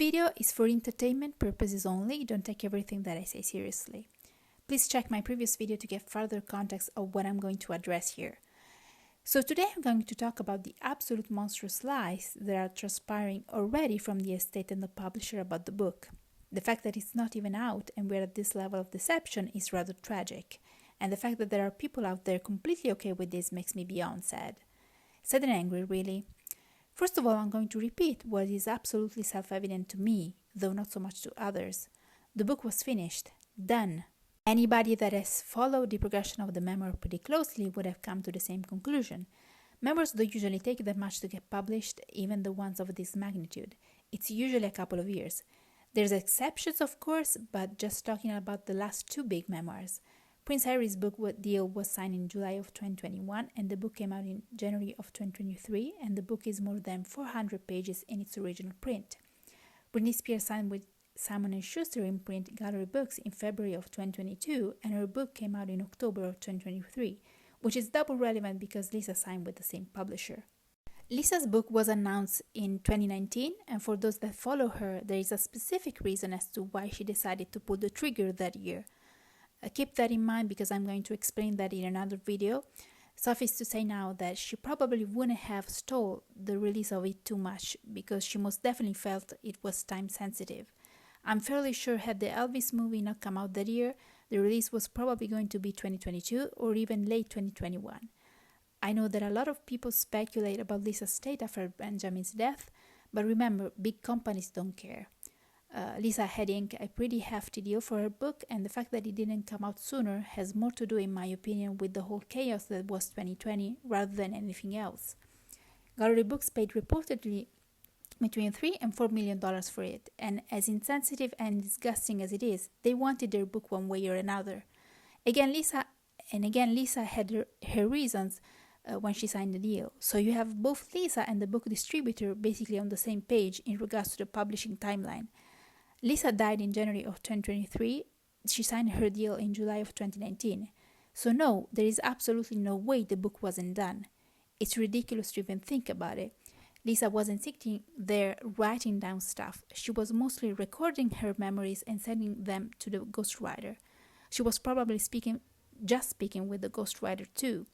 video is for entertainment purposes only. Don't take everything that I say seriously. Please check my previous video to get further context of what I'm going to address here. So today I'm going to talk about the absolute monstrous lies that are transpiring already from the estate and the publisher about the book. The fact that it's not even out and we're at this level of deception is rather tragic. And the fact that there are people out there completely okay with this makes me beyond sad. Sad and angry, really. First of all, I'm going to repeat what is absolutely self-evident to me, though not so much to others. The book was finished. Done. Anybody that has followed the progression of the memoir pretty closely would have come to the same conclusion. Memoirs don't usually take that much to get published, even the ones of this magnitude. It's usually a couple of years. There's exceptions, of course, but just talking about the last two big memoirs. Prince Harry's book deal was signed in July of 2021 and the book came out in January of 2023 and the book is more than 400 pages in its original print. Britney Spears signed with Simon & Schuster imprint Gallery Books in February of 2022 and her book came out in October of 2023, which is double relevant because Lisa signed with the same publisher. Lisa's book was announced in 2019 and for those that follow her, there is a specific reason as to why she decided to pull the trigger that year. Keep that in mind because I'm going to explain that in another video. Suffice to say now that she probably wouldn't have stalled the release of it too much because she most definitely felt it was time sensitive. I'm fairly sure had the Elvis movie not come out that year, the release was probably going to be 2022 or even late 2021. I know that a lot of people speculate about Lisa's state after Benjamin's death, but remember, big companies don't care. Lisa had inked a pretty hefty deal for her book, and the fact that it didn't come out sooner has more to do, in my opinion, with the whole chaos that was 2020 rather than anything else. Gallery Books paid reportedly between $3 and $4 million for it, and as insensitive and disgusting as it is, they wanted their book one way or another. Again, Lisa had her reasons when she signed the deal. So you have both Lisa and the book distributor basically on the same page in regards to the publishing timeline. Lisa died in January of 2023. She signed her deal in July of 2019. So no, there is absolutely no way the book wasn't done. It's ridiculous to even think about it. Lisa wasn't sitting there writing down stuff. She was mostly recording her memories and sending them to the ghostwriter. She was probably speaking with the ghostwriter too.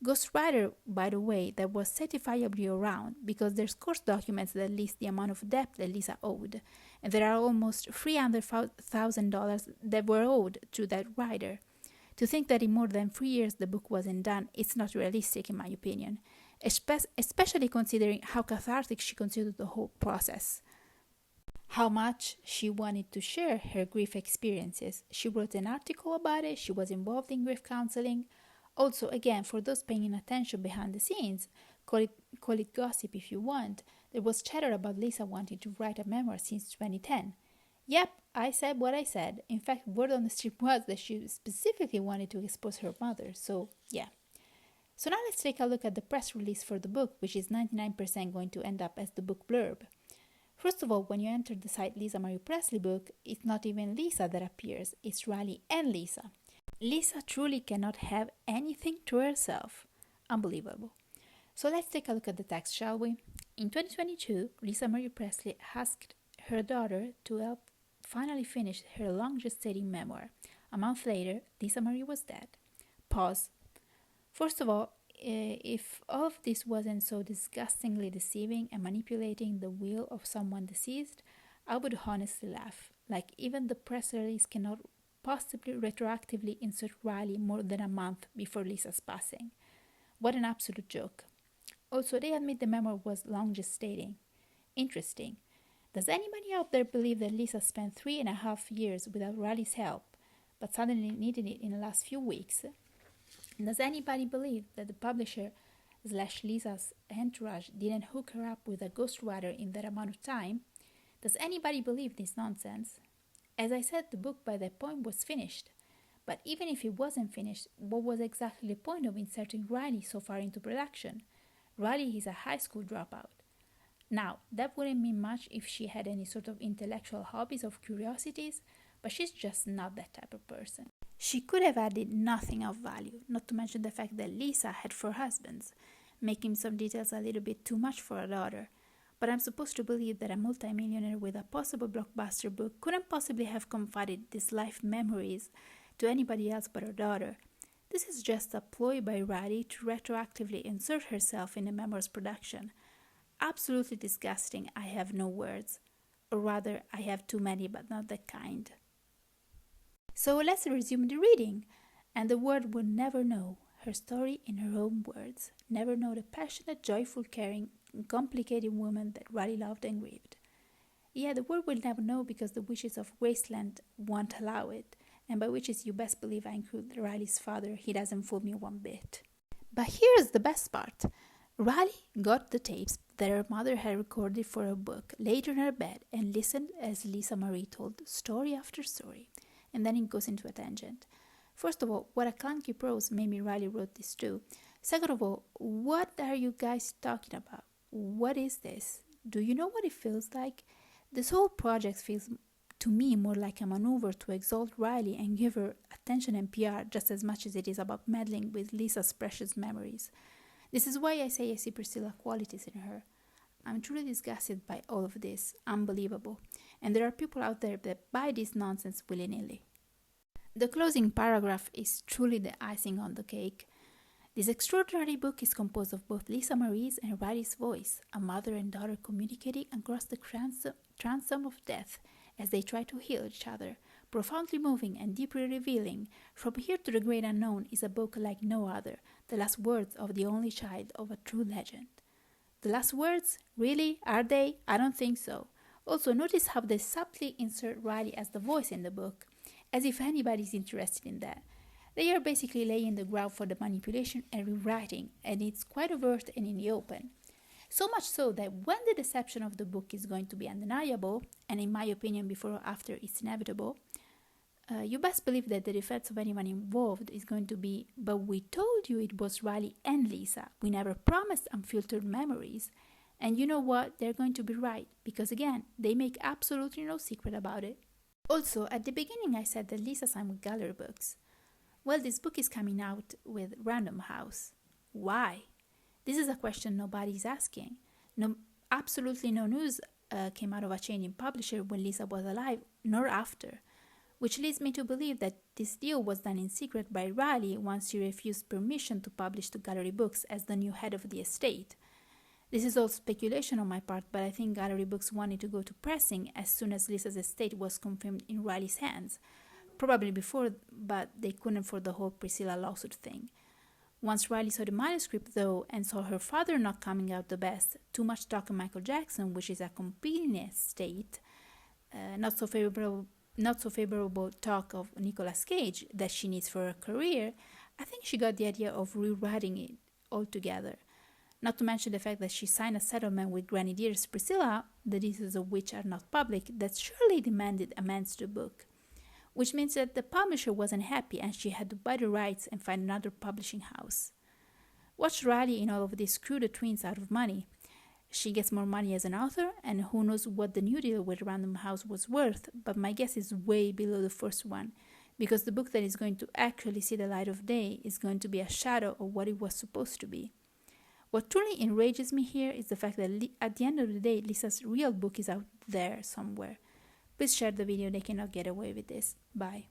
Ghostwriter, by the way, that was certifiably around because there's course documents that list the amount of debt that Lisa owed, and there are almost $300,000 that were owed to that writer. To think that in more than 3 years the book wasn't done, it's not realistic in my opinion, especially considering how cathartic she considered the whole process. How much she wanted to share her grief experiences. She wrote an article about it, she was involved in grief counseling. Also, again, for those paying attention behind the scenes, call it gossip if you want, there was chatter about Lisa wanting to write a memoir since 2010. Yep, I said what I said. In fact, word on the street was that she specifically wanted to expose her mother, so yeah. So now let's take a look at the press release for the book, which is 99% going to end up as the book blurb. First of all, when you enter the site Lisa Marie Presley book, it's not even Lisa that appears, it's Riley and Lisa. Lisa truly cannot have anything to herself. Unbelievable. So let's take a look at the text, shall we? In 2022, Lisa Marie Presley asked her daughter to help finally finish her long-gestating memoir. A month later, Lisa Marie was dead. Pause. First of all, if all of this wasn't so disgustingly deceiving and manipulating the will of someone deceased, I would honestly laugh. Like even the press release cannot possibly retroactively insert Riley more than a month before Lisa's passing. What an absolute joke. Also, they admit the memoir was long gestating. Interesting. Does anybody out there believe that Lisa spent 3.5 years without Riley's help, but suddenly needed it in the last few weeks? Does anybody believe that the publisher / Lisa's entourage didn't hook her up with a ghostwriter in that amount of time? Does anybody believe this nonsense? As I said, the book by that point was finished. But even if it wasn't finished, what was exactly the point of inserting Riley so far into production? Riley is a high school dropout. Now, that wouldn't mean much if she had any sort of intellectual hobbies or curiosities, but she's just not that type of person. She could have added nothing of value, not to mention the fact that Lisa had 4 husbands, making some details a little bit too much for a daughter. but I'm supposed to believe that a multimillionaire with a possible blockbuster book couldn't possibly have confided these life memories to anybody else but her daughter. This is just a ploy by Riley to retroactively insert herself in the Memoir's production. Absolutely disgusting. I have no words. Or rather, I have too many, but not that kind. So let's resume the reading. And the world would never know her story in her own words. Never know the passionate, joyful, caring, and complicated woman that Riley loved and grieved. Yeah, the world will never know because the wishes of Wasteland won't allow it. And by witches you best believe I include Riley's father. He doesn't fool me one bit. But here's the best part. Riley got the tapes that her mother had recorded for her book, laid in her bed, and listened as Lisa Marie told story after story. And then it goes into a tangent. First of all, what a clunky prose. Maybe Riley wrote this too. Second of all, what are you guys talking about? What is this? Do you know what it feels like? This whole project feels to me more like a maneuver to exalt Riley and give her attention and PR just as much as it is about meddling with Lisa's precious memories. This is why I say I see Priscilla qualities in her. I'm truly disgusted by all of this. Unbelievable. And there are people out there that buy this nonsense willy-nilly. The closing paragraph is truly the icing on the cake. This extraordinary book is composed of both Lisa Marie's and Riley's voice, a mother and daughter communicating across the transom of death as they try to heal each other. Profoundly moving and deeply revealing, From Here to the Great Unknown is a book like no other, the last words of the only child of a true legend. The last words? Really? Are they? I don't think so. Also, notice how they subtly insert Riley as the voice in the book, as if anybody's interested in that. They are basically laying the ground for the manipulation and rewriting, and it's quite overt and in the open. So much so that when the deception of the book is going to be undeniable, and in my opinion before or after it's inevitable, you best believe that the defense of anyone involved is going to be, but we told you it was Riley and Lisa. We never promised unfiltered memories. And you know what? They're going to be right, because again, they make absolutely no secret about it. Also, at the beginning I said that Lisa signed with gallery books. Well, this book is coming out with Random House. Why? This is a question nobody's asking. Absolutely no news came out of a change in publisher when Lisa was alive, nor after, which leads me to believe that this deal was done in secret by Riley once she refused permission to publish to Gallery Books as the new head of the estate. This is all speculation on my part, but I think Gallery Books wanted to go to pressing as soon as Lisa's estate was confirmed in Riley's hands. Probably before, but they couldn't for the whole Priscilla lawsuit thing. Once Riley saw the manuscript, though, and saw her father not coming out the best, too much talk of Michael Jackson, which is a competing estate, not so favorable talk of Nicolas Cage that she needs for her career, I think she got the idea of rewriting it altogether. Not to mention the fact that she signed a settlement with Grenadier's Priscilla, the details of which are not public, that surely demanded amends to the book. Which means that the publisher wasn't happy and she had to buy the rights and find another publishing house. Watch Riley in all of this screw the twins out of money. She gets more money as an author, and who knows what the new deal with Random House was worth, but my guess is way below the first one, because the book that is going to actually see the light of day is going to be a shadow of what it was supposed to be. What truly enrages me here is the fact that at the end of the day, Lisa's real book is out there somewhere. Please share the video, they cannot get away with this. Bye.